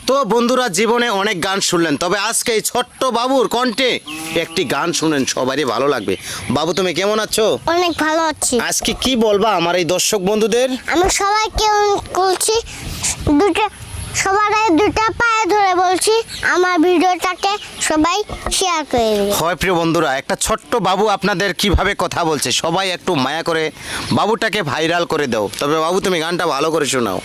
তো বন্ধুরা, জীবনে অনেক গান শুনলেন, তবে আজকে এই ছোট্ট বাবুর কণ্ঠে একটি গান শুনেন, সবারই ভালো লাগবে। বাবু, তুমি কেমন আছো? অনেক ভালো আছি। আজকে কি বলবা আমার এই দর্শক বন্ধুদের? আমি সবাইকে বলছি, সবার দুটা পায়ে ধরে বলছি, আমার ভিডিওটাকে সবাই শেয়ার করে দিবে। হয় প্রিয় বন্ধুরা, একটা ছোট্ট বাবু আপনাদের কিভাবে কথা বলছে, সবাই একটু মায়া করে বাবুটাকে ভাইরাল করে দাও। তবে বাবু, তুমি গানটা ভালো করে শোনাও।